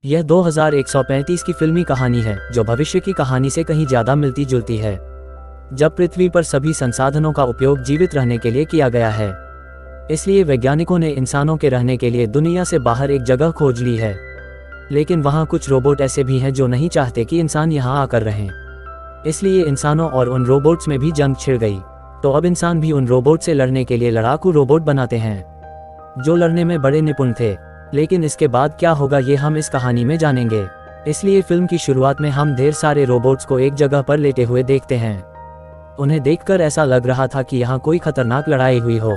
यह 2135 की फिल्मी कहानी है जो भविष्य की कहानी से कहीं ज्यादा मिलती जुलती है, जब पृथ्वी पर सभी संसाधनों का उपयोग जीवित रहने के लिए किया गया है। इसलिए वैज्ञानिकों ने इंसानों के रहने के लिए दुनिया से बाहर एक जगह खोज ली है। लेकिन वहाँ कुछ रोबोट ऐसे भी हैं जो नहीं चाहते कि इंसान यहाँ आकर रहें। इसलिए इंसानों और उन रोबोट्स में भी जंग छिड़ गई। तो अब इंसान भी उन रोबोट से लड़ने के लिए लड़ाकू रोबोट बनाते हैं जो लड़ने में बड़े निपुण थे। लेकिन इसके बाद क्या होगा ये हम इस कहानी में जानेंगे। इसलिए फिल्म की शुरुआत में हम ढेर सारे रोबोट्स को एक जगह पर लेटे हुए देखते हैं। उन्हें देखकर ऐसा लग रहा था कि यहाँ कोई खतरनाक लड़ाई हुई हो।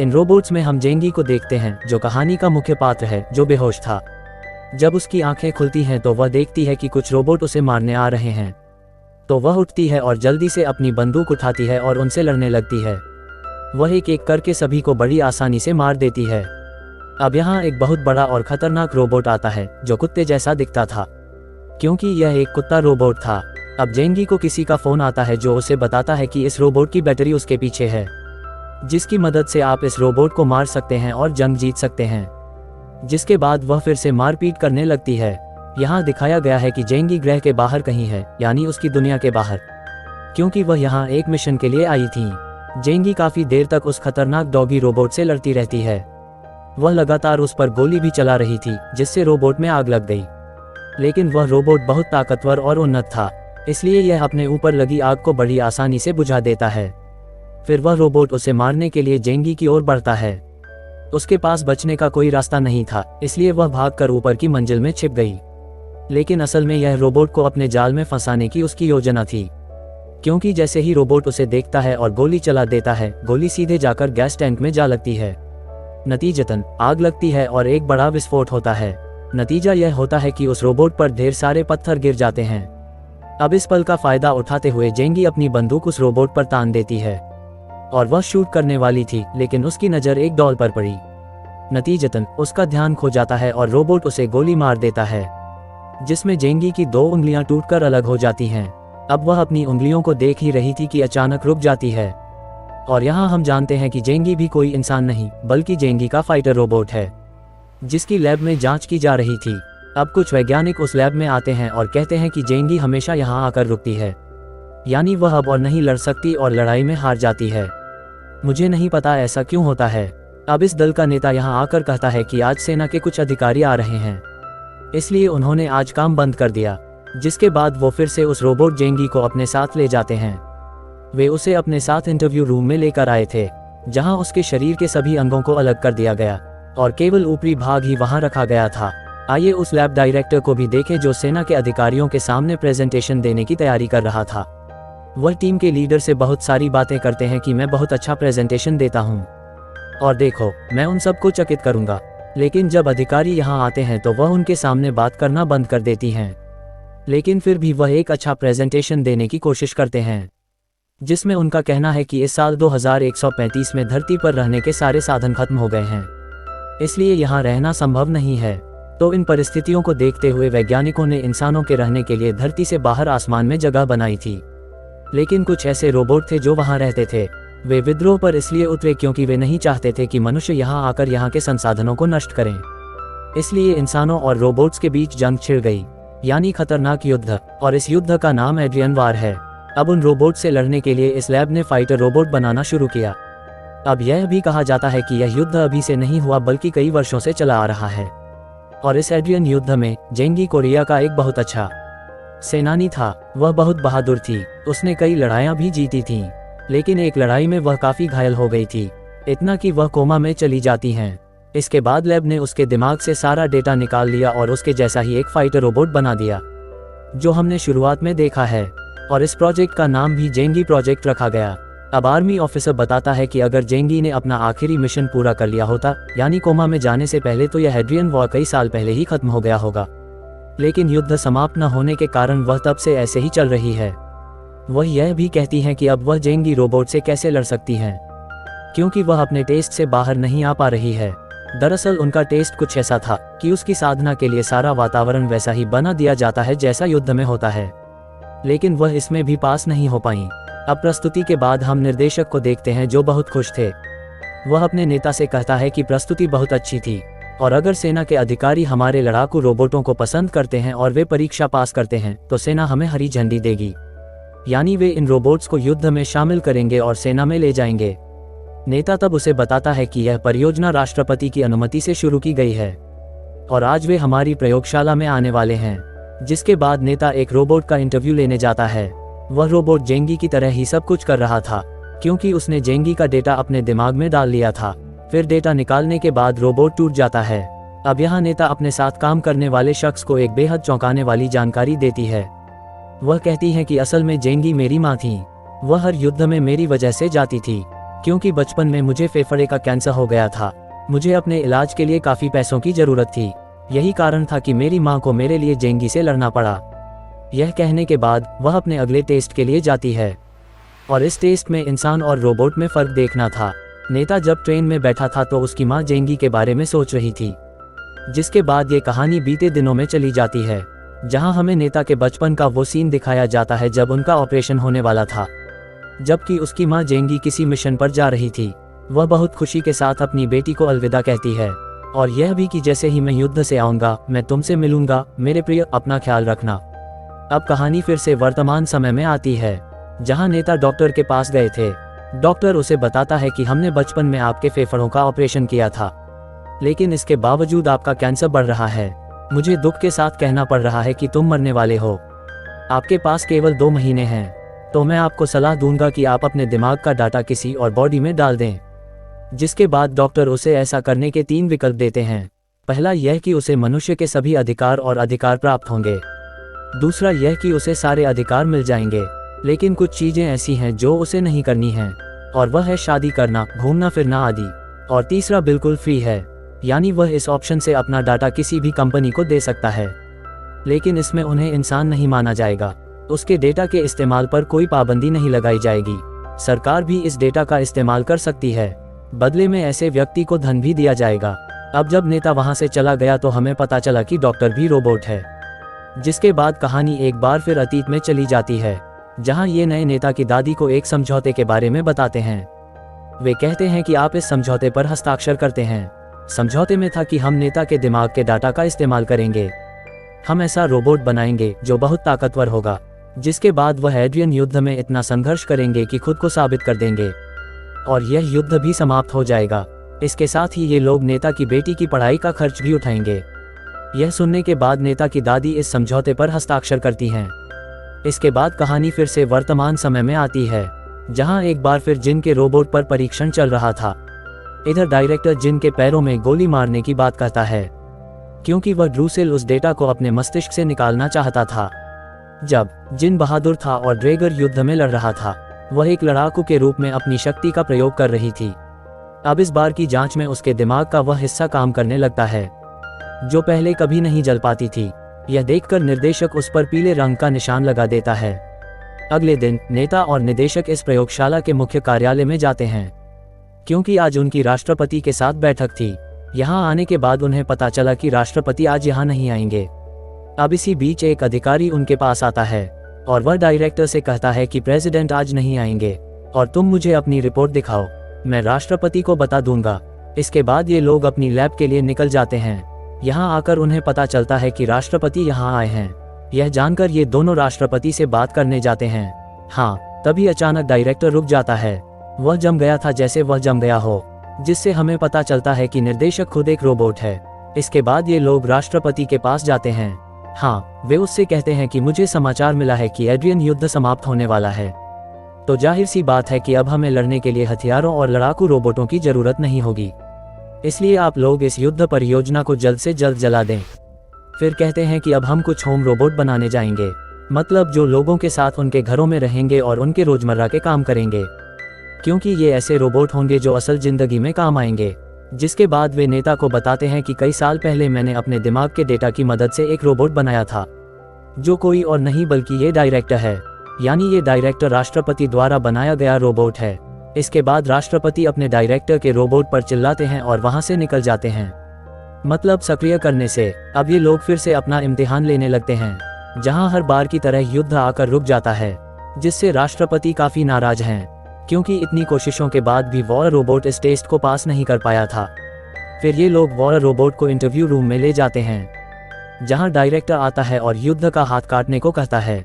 इन रोबोट्स में हम जेंगी को देखते हैं जो कहानी का मुख्य पात्र है, जो बेहोश था। जब उसकी आंखें खुलती हैं तो वह देखती है कि कुछ रोबोट उसे मारने आ रहे हैं। तो वह उठती है और जल्दी से अपनी बंदूक उठाती है और उनसे लड़ने लगती है। वह एक एक करके सभी को बड़ी आसानी से मार देती है। अब यहाँ एक बहुत बड़ा और खतरनाक रोबोट आता है जो कुत्ते जैसा दिखता था, क्योंकि यह एक कुत्ता रोबोट था। अब जेंगी को किसी का फोन आता है जो उसे बताता है कि इस रोबोट की बैटरी उसके पीछे है, जिसकी मदद से आप इस रोबोट को मार सकते हैं और जंग जीत सकते हैं। जिसके बाद वह फिर से मारपीट करने लगती है। यहाँ दिखाया गया है कि जेंगी ग्रह के बाहर कहीं है, यानी उसकी दुनिया के बाहर, क्योंकि वह यहाँ एक मिशन के लिए आई थी। जेंगी काफी देर तक उस खतरनाक डॉगी रोबोट से लड़ती रहती है। वह लगातार उस पर गोली भी चला रही थी, जिससे रोबोट में आग लग गई। लेकिन वह रोबोट बहुत ताकतवर और उन्नत था, इसलिए यह अपने ऊपर लगी आग को बड़ी आसानी से बुझा देता है। फिर वह रोबोट उसे मारने के लिए जेंगी की ओर बढ़ता है। उसके पास बचने का कोई रास्ता नहीं था, इसलिए वह भागकर ऊपर की मंजिल में छिप गई। लेकिन असल में यह रोबोट को अपने जाल में फंसाने की उसकी योजना थी, क्योंकि जैसे ही रोबोट उसे देखता है और गोली चला देता है, गोली सीधे जाकर गैस टैंक में जा लगती है। नतीजतन आग लगती है और एक बड़ा विस्फोट होता है। नतीजा यह होता है कि उस रोबोट पर ढेर सारे पत्थर गिर जाते हैं। अब इस पल का फायदा उठाते हुए जेंगी अपनी बंदूक उस रोबोट पर तान देती है और वह शूट करने वाली थी, लेकिन उसकी नज़र एक डॉल पर पड़ी। नतीजतन उसका ध्यान खो जाता है और रोबोट उसे गोली मार देता है, जिसमें जेंगी की 2 उंगलियां टूटकर अलग हो जाती हैं। अब वह अपनी उंगलियों को देख ही रही थी कि अचानक रुक जाती है। और यहाँ हम जानते हैं कि जेंगी भी कोई इंसान नहीं, बल्कि जेंगी का फाइटर रोबोट है, जिसकी लैब में जांच की जा रही थी। अब कुछ वैज्ञानिक उस लैब में आते हैं और कहते हैं कि जेंगी हमेशा यहाँ आकर रुकती है, यानी वह अब और नहीं लड़ सकती और लड़ाई में हार जाती है। मुझे नहीं पता ऐसा क्यों होता है। अब इस दल का नेता यहाँ आकर कहता है कि आज सेना के कुछ अधिकारी आ रहे हैं, इसलिए उन्होंने आज काम बंद कर दिया। जिसके बाद वो फिर से उस रोबोट जेंगी को अपने साथ ले जाते हैं। वे उसे अपने साथ इंटरव्यू रूम में लेकर आए थे, जहां उसके शरीर के सभी अंगों को अलग कर दिया गया और केवल ऊपरी भाग ही वहां रखा गया था। आइए उस लैब डायरेक्टर को भी देखें जो सेना के अधिकारियों के सामने प्रेजेंटेशन देने की तैयारी कर रहा था। वह टीम के लीडर से बहुत सारी बातें करते हैं कि मैं बहुत अच्छा प्रेजेंटेशन देता हूं और देखो मैं उन सबको चकित करूंगा। लेकिन जब अधिकारी यहां आते हैं तो वह उनके सामने बात करना बंद कर देती हैं। लेकिन फिर भी वह एक अच्छा प्रेजेंटेशन देने की कोशिश करते हैं, जिसमें उनका कहना है कि इस साल 2135 में धरती पर रहने के सारे साधन खत्म हो गए हैं, इसलिए यहाँ रहना संभव नहीं है। तो इन परिस्थितियों को देखते हुए वैज्ञानिकों ने इंसानों के रहने के लिए धरती से बाहर आसमान में जगह बनाई थी। लेकिन कुछ ऐसे रोबोट थे जो वहाँ रहते थे। वे विद्रोह पर इसलिए उतरे क्योंकि वे नहीं चाहते थे कि मनुष्य यहाँ आकर यहाँ के संसाधनों को नष्ट करें। इसलिए इंसानों और रोबोट्स के बीच जंग छिड़ गई, यानी खतरनाक युद्ध, और इस युद्ध का नाम एड्रियन वार है। अब उन रोबोट से लड़ने के लिए इस लैब ने फाइटर रोबोट बनाना शुरू किया। अब यह भी कहा जाता है कि यह युद्ध अभी से नहीं हुआ बल्कि कई वर्षों से चला आ रहा है। और इस एड्रियन युद्ध में जेंगी कोरिया का एक बहुत अच्छा सेनानी था। वह बहुत बहादुर थी, उसने कई लड़ाइयाँ भी जीती थीं। लेकिन एक लड़ाई में वह काफ़ी घायल हो गई थी, इतना कि वह कोमा में चली जाती हैं। इसके बाद लैब ने उसके दिमाग से सारा डेटा निकाल लिया और उसके जैसा ही एक फाइटर रोबोट बना दिया, जो हमने शुरुआत में देखा है। और इस प्रोजेक्ट का नाम भी जेंगी प्रोजेक्ट रखा गया। अब आर्मी ऑफिसर बताता है कि अगर जेंगी ने अपना आखिरी मिशन पूरा कर लिया होता, यानी कोमा में जाने से पहले, तो यह एड्रियन वॉर कई साल पहले ही खत्म हो गया होगा। लेकिन युद्ध समाप्त न होने के कारण वह तब से ऐसे ही चल रही है। वह यह भी कहती हैं कि अब वह जेंगी रोबोट से कैसे लड़ सकती हैं, क्योंकि वह अपने टेस्ट से बाहर नहीं आ पा रही है। दरअसल उनका टेस्ट कुछ ऐसा था कि उसकी साधना के लिए सारा वातावरण वैसा ही बना दिया जाता है जैसा युद्ध में होता है, लेकिन वह इसमें भी पास नहीं हो पाई। अब प्रस्तुति के बाद हम निर्देशक को देखते हैं जो बहुत खुश थे। वह अपने नेता से कहता है कि प्रस्तुति बहुत अच्छी थी और अगर सेना के अधिकारी हमारे लड़ाकू रोबोटों को पसंद करते हैं और वे परीक्षा पास करते हैं तो सेना हमें हरी झंडी देगी, यानी वे इन रोबोट्स को युद्ध में शामिल करेंगे और सेना में ले जाएंगे। नेता तब उसे बताता है कि यह परियोजना राष्ट्रपति की अनुमति से शुरू की गई है और आज वे हमारी प्रयोगशाला में आने वाले हैं। जिसके बाद नेता एक रोबोट का इंटरव्यू लेने जाता है। वह रोबोट जेंगी की तरह ही सब कुछ कर रहा था, क्योंकि उसने जेंगी का डेटा अपने दिमाग में डाल लिया था। फिर डेटा निकालने के बाद रोबोट टूट जाता है। अब यहाँ नेता अपने साथ काम करने वाले शख्स को एक बेहद चौंकाने वाली जानकारी देती है। वह कहती है कि असल में जेंगी मेरी माँ थी। वह हर युद्ध में मेरी वजह से जाती थी, क्योंकि बचपन में मुझे फेफड़े का कैंसर हो गया था। मुझे अपने इलाज के लिए काफ़ी पैसों की ज़रूरत थी। यही कारण था कि मेरी माँ को मेरे लिए जेंगी से लड़ना पड़ा। यह कहने के बाद वह अपने अगले टेस्ट के लिए जाती है और इस टेस्ट में इंसान और रोबोट में फ़र्क देखना था। नेता जब ट्रेन में बैठा था तो उसकी माँ जेंगी के बारे में सोच रही थी। जिसके बाद ये कहानी बीते दिनों में चली जाती है, जहां हमें नेता के बचपन का वो सीन दिखाया जाता है जब उनका ऑपरेशन होने वाला था, जबकि उसकी माँ जेंगी किसी मिशन पर जा रही थी। वह बहुत खुशी के साथ अपनी बेटी को अलविदा कहती है और यह भी कि जैसे ही मैं युद्ध से आऊँगा मैं तुमसे मिलूंगा, मेरे प्रिय, अपना ख्याल रखना। अब कहानी फिर से वर्तमान समय में आती है, जहाँ नेता डॉक्टर के पास गए थे। डॉक्टर उसे बताता है कि हमने बचपन में आपके फेफड़ों का ऑपरेशन किया था, लेकिन इसके बावजूद आपका कैंसर बढ़ रहा है। मुझे दुख के साथ कहना पड़ रहा है कि तुम मरने वाले हो। आपके पास केवल 2 महीने हैं, तो मैं आपको सलाह दूंगा कि आप अपने दिमाग का डाटा किसी और बॉडी में डाल दें। जिसके बाद डॉक्टर उसे ऐसा करने के 3 विकल्प देते हैं। पहला यह कि उसे मनुष्य के सभी अधिकार और अधिकार प्राप्त होंगे। दूसरा यह कि उसे सारे अधिकार मिल जाएंगे, लेकिन कुछ चीजें ऐसी हैं जो उसे नहीं करनी हैं, और वह है शादी करना, घूमना फिरना आदि। और तीसरा बिल्कुल फ्री है, यानी वह इस ऑप्शन से अपना डाटा किसी भी कंपनी को दे सकता है, लेकिन इसमें उन्हें इंसान नहीं माना जाएगा। उसके डेटा के इस्तेमाल पर कोई पाबंदी नहीं लगाई जाएगी। सरकार भी इस डेटा का इस्तेमाल कर सकती है। बदले में ऐसे व्यक्ति को धन भी दिया जाएगा। अब जब नेता वहां से चला गया तो हमें पता चला कि डॉक्टर भी रोबोट है। जिसके बाद कहानी एक बार फिर अतीत में चली जाती है, जहां ये नए नेता की दादी को एक समझौते के बारे में बताते हैं। वे कहते हैं कि आप इस समझौते पर हस्ताक्षर करते हैं। समझौते में था कि हम नेता के दिमाग के डाटा का इस्तेमाल करेंगे। हम ऐसा रोबोट बनाएंगे जो बहुत ताकतवर होगा, जिसके बाद वह एड्रियन युद्ध में इतना संघर्ष करेंगे कि खुद को साबित कर देंगे और यह युद्ध भी समाप्त हो जाएगा। इसके साथ ही ये लोग नेता की बेटी की पढ़ाई का खर्च भी उठाएंगे। यह सुनने के बाद नेता की दादी इस समझौते पर हस्ताक्षर करती हैं। इसके बाद कहानी फिर से वर्तमान समय में आती है, जहां एक बार फिर जिन के रोबोट पर परीक्षण चल रहा था। इधर डायरेक्टर जिन के पैरों में गोली मारने की बात कहता है, क्योंकि वह ड्रूसेल उस डेटा को अपने मस्तिष्क से निकालना चाहता था। जब जिन बहादुर था और ड्रेगर युद्ध में लड़ रहा था, वह एक लड़ाकू के रूप में अपनी शक्ति का प्रयोग कर रही थी। अब इस बार की जांच में उसके दिमाग का वह हिस्सा काम करने लगता है जो पहले कभी नहीं जल पाती थी। यह देखकर निर्देशक उस पर पीले रंग का निशान लगा देता है। अगले दिन नेता और निदेशक इस प्रयोगशाला के मुख्य कार्यालय में जाते हैं, क्योंकि आज उनकी राष्ट्रपति के साथ बैठक थी। यहाँ आने के बाद उन्हें पता चला कि राष्ट्रपति आज यहाँ नहीं आएंगे। अब इसी बीच एक अधिकारी उनके पास आता है और वह डायरेक्टर से कहता है कि प्रेसिडेंट आज नहीं आएंगे और तुम मुझे अपनी रिपोर्ट दिखाओ, मैं राष्ट्रपति को बता दूंगा। इसके बाद ये लोग अपनी लैब के लिए निकल जाते हैं। यहाँ आकर उन्हें पता चलता है कि राष्ट्रपति यहाँ आए हैं। यह जानकर ये दोनों राष्ट्रपति से बात करने जाते हैं। हाँ, तभी अचानक डायरेक्टर रुक जाता है। वह जम गया था जैसे वह जम गया हो, जिससे हमें पता चलता है कि निर्देशक खुद एक रोबोट है। इसके बाद ये लोग राष्ट्रपति के पास जाते हैं। हाँ, वे उससे कहते हैं कि मुझे समाचार मिला है कि एड्रियन युद्ध समाप्त होने वाला है, तो जाहिर सी बात है कि अब हमें लड़ने के लिए हथियारों और लड़ाकू रोबोटों की जरूरत नहीं होगी। इसलिए आप लोग इस युद्ध परियोजना को जल्द से जल्द जला दें। फिर कहते हैं कि अब हम कुछ होम रोबोट बनाने जाएंगे, मतलब जो लोगों के साथ उनके घरों में रहेंगे और उनके रोजमर्रा के काम करेंगे, क्योंकि ये ऐसे रोबोट होंगे जो असल जिंदगी में काम आएंगे। जिसके बाद वे नेता को बताते हैं कि कई साल पहले मैंने अपने दिमाग के डेटा की मदद से एक रोबोट बनाया था, जो कोई और नहीं बल्कि ये डायरेक्टर है, यानी ये डायरेक्टर राष्ट्रपति द्वारा बनाया गया रोबोट है। इसके बाद राष्ट्रपति अपने डायरेक्टर के रोबोट पर चिल्लाते हैं और वहां से निकल जाते हैं। मतलब सक्रिय करने से अब ये लोग फिर से अपना इम्तिहान लेने लगते हैं, जहां हर बार की तरह युद्ध आकर रुक जाता है, जिससे राष्ट्रपति काफी नाराज हैं, क्योंकि इतनी कोशिशों के बाद भी वॉर रोबोट इस टेस्ट को पास नहीं कर पाया था। फिर ये लोग वॉर रोबोट को इंटरव्यू रूम में ले जाते हैं, जहां डायरेक्टर आता है और युद्ध का हाथ काटने को कहता है,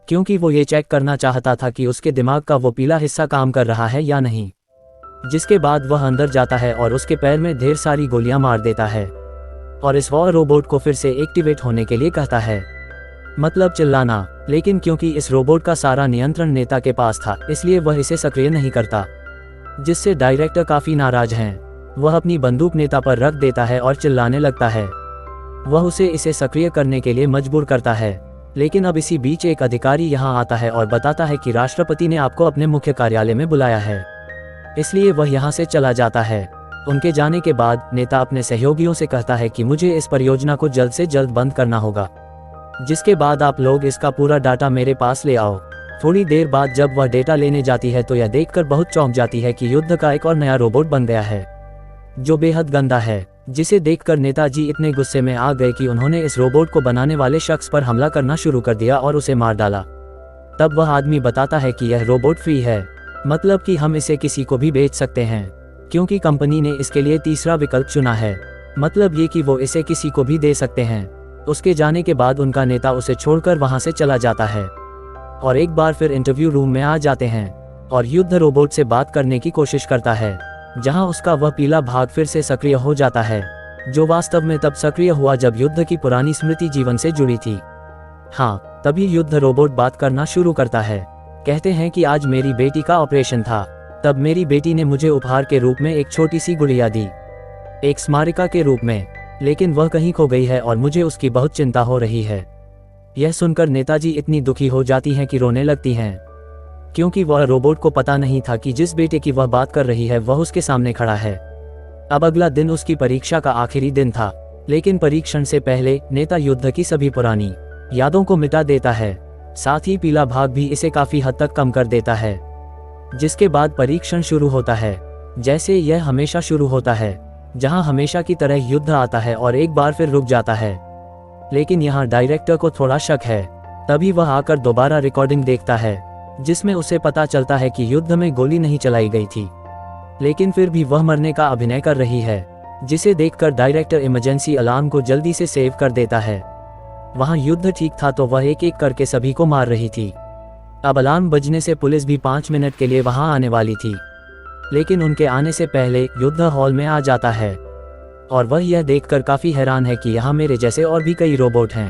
क्योंकि वो ये चेक करना चाहता था कि उसके दिमाग का वो पीला हिस्सा काम कर रहा है या नहीं। जिसके बाद वह अंदर जाता है और उसके पैर में ढेर सारी गोलियां मार देता है और इस वॉर रोबोट को फिर से एक्टिवेट होने के लिए कहता है, मतलब चिल्लाना। लेकिन क्योंकि इस रोबोट का सारा नियंत्रण नेता के पास था, इसलिए वह इसे सक्रिय नहीं करता, जिससे डायरेक्टर काफी नाराज हैं। वह अपनी बंदूक नेता पर रख देता है और चिल्लाने लगता है। वह उसे इसे सक्रिय करने के लिए मजबूर करता है। लेकिन अब इसी बीच एक अधिकारी यहाँ आता है और बताता है कि राष्ट्रपति ने आपको अपने मुख्य कार्यालय में बुलाया है, इसलिए वह यहाँ से चला जाता है। उनके जाने के बाद नेता अपने सहयोगियों से कहता है कि मुझे इस परियोजना को जल्द से जल्द बंद करना होगा, जिसके बाद आप लोग इसका पूरा डाटा मेरे पास ले आओ। थोड़ी देर बाद जब वह डेटा लेने जाती है तो यह देखकर बहुत चौंक जाती है कि युद्ध का एक और नया रोबोट बन गया है, जो बेहद गंदा है। जिसे देखकर नेताजी इतने गुस्से में आ गए कि उन्होंने इस रोबोट को बनाने वाले शख्स पर हमला करना शुरू कर दिया और उसे मार डाला। तब वह आदमी बताता है कि यह रोबोट फ्री है, मतलब कि हम इसे किसी को भी बेच सकते हैं, क्योंकि कंपनी ने इसके लिए तीसरा विकल्प चुना है, मतलब ये कि वो इसे किसी को भी दे सकते हैं। उसके जाने के बाद उनका नेता उसे छोड़कर वहां से चला जाता है और एक बार फिर इंटरव्यू रूम में आ जाते हैं और युद्ध रोबोट से बात करने की कोशिश करता है, जहां उसका वह पीला भाग फिर से सक्रिय हो जाता है, जो वास्तव में तब सक्रिय हुआ जब युद्ध की पुरानी स्मृति जीवन से जुड़ी थी। हाँ, तभी युद्ध रोबोट बात करना शुरू करता है। कहते हैं कि आज मेरी बेटी का ऑपरेशन था, तब मेरी बेटी ने मुझे उपहार के रूप में एक छोटी सी गुड़िया दी, एक स्मारिका के रूप में, लेकिन वह कहीं खो गई है और मुझे उसकी बहुत चिंता हो रही है। यह सुनकर नेताजी इतनी दुखी हो जाती हैं कि रोने लगती हैं, क्योंकि वह रोबोट को पता नहीं था कि जिस बेटे की वह बात कर रही है वह उसके सामने खड़ा है। अब अगला दिन उसकी परीक्षा का आखिरी दिन था, लेकिन परीक्षण से पहले नेता युद्ध की सभी पुरानी यादों को मिटा देता है, साथ ही पीला भाग भी इसे काफी हद तक कम कर देता है। जिसके बाद परीक्षण शुरू होता है, जैसे यह हमेशा शुरू होता है, जहां हमेशा की तरह युद्ध आता है और एक बार फिर रुक जाता है। लेकिन यहाँ डायरेक्टर को थोड़ा शक है। तभी वह आकर दोबारा रिकॉर्डिंग देखता है, जिसमें उसे पता चलता है कि युद्ध में गोली नहीं चलाई गई थी, लेकिन फिर भी वह मरने का अभिनय कर रही है, जिसे देखकर डायरेक्टर इमरजेंसी अलार्म को जल्दी से सेव कर देता है। वहां युद्ध ठीक था तो वह एक एक करके सभी को मार रही थी। अब अलार्म बजने से पुलिस भी 5 मिनट के लिए वहां आने वाली थी, लेकिन उनके आने से पहले युद्ध हॉल में आ जाता है और वह यह देखकर काफी हैरान है कि यहाँ मेरे जैसे और भी कई रोबोट हैं।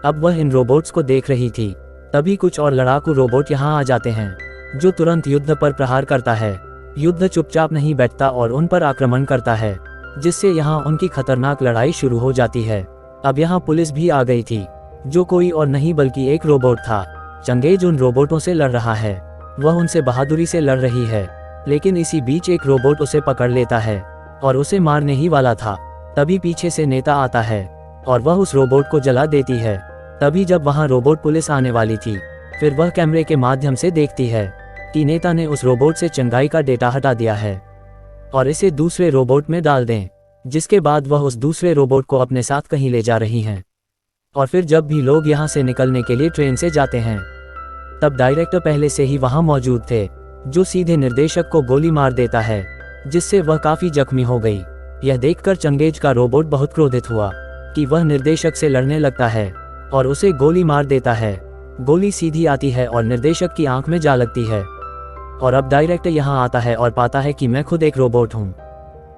अब वह इन रोबोट्स को देख रही थी, तभी कुछ और लड़ाकू रोबोट यहाँ आ जाते हैं, जो तुरंत युद्ध पर प्रहार करता है। युद्ध चुपचाप नहीं बैठता और उन पर आक्रमण करता है, जिससे यहाँ उनकी खतरनाक लड़ाई शुरू हो जाती है। अब यहाँ पुलिस भी आ गई थी, जो कोई और नहीं बल्कि एक रोबोट था। चंगेज उन रोबोटों से लड़ रहा है, वह उनसे बहादुरी से लड़ रही है, लेकिन इसी बीच एक रोबोट उसे पकड़ लेता है और उसे मारने ही वाला था। तभी पीछे से नेता आता है और वह उस रोबोट को जला देती है। तभी जब वहां रोबोट पुलिस आने वाली थी, फिर वह कैमरे के माध्यम से देखती है कि नेता ने उस रोबोट से चंगाई का डेटा हटा दिया है और इसे दूसरे रोबोट में डाल दें। जिसके बाद वह उस दूसरे रोबोट को अपने साथ कहीं ले जा रही हैं। और फिर जब भी लोग यहाँ से निकलने के लिए ट्रेन से जाते हैं, तब डायरेक्टर पहले से ही वहां मौजूद थे, जो सीधे निर्देशक को गोली मार देता है, जिससे वह काफी जख्मी हो गई। यह देखकर चंगेज का रोबोट बहुत क्रोधित हुआ कि वह निर्देशक से लड़ने लगता है और उसे गोली मार देता है। गोली सीधी आती है और निर्देशक की आंख में जा लगती है। और अब डायरेक्टर यहाँ आता है और पाता है कि मैं खुद एक रोबोट हूँ,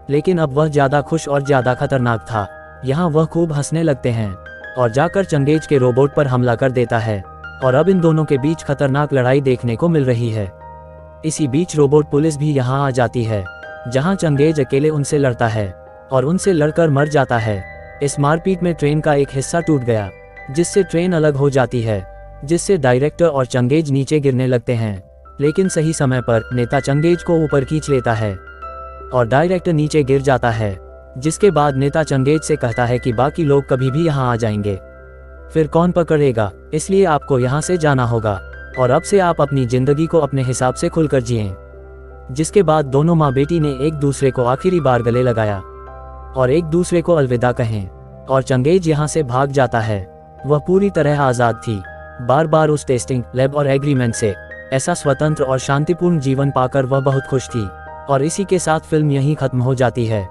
लेकिन अब वह ज्यादा खुश और ज्यादा खतरनाक था। यहाँ वह खूब हंसने लगते हैं और जाकर चंगेज के रोबोट पर हमला कर देता है और अब इन दोनों के बीच खतरनाक लड़ाई देखने को मिल रही है। इसी बीच रोबोट पुलिस भी यहाँ आ जाती है, जहाँ चंगेज अकेले उनसे लड़ता है और उनसे लड़कर मर जाता है। इस मारपीट में ट्रेन का एक हिस्सा टूट गया, जिससे ट्रेन अलग हो जाती है, जिससे डायरेक्टर और चंगेज नीचे गिरने लगते हैं। लेकिन सही समय पर नेता चंगेज को ऊपर खींच लेता है और डायरेक्टर नीचे गिर जाता है। जिसके बाद नेता चंगेज से कहता है कि बाकी लोग कभी भी यहाँ आ जाएंगे, फिर कौन पकड़ेगा, इसलिए आपको यहाँ से जाना होगा और अब से आप अपनी जिंदगी को अपने हिसाब से खुलकर जिएं। जिसके बाद दोनों माँ बेटी ने एक दूसरे को आखिरी बार गले लगाया और एक दूसरे को अलविदा कहें और चंगेज यहाँ से भाग जाता है। वह पूरी तरह आज़ाद थी, बार बार उस टेस्टिंग लैब और एग्रीमेंट से ऐसा स्वतंत्र और शांतिपूर्ण जीवन पाकर वह बहुत खुश थी। और इसी के साथ फिल्म यहीं खत्म हो जाती है।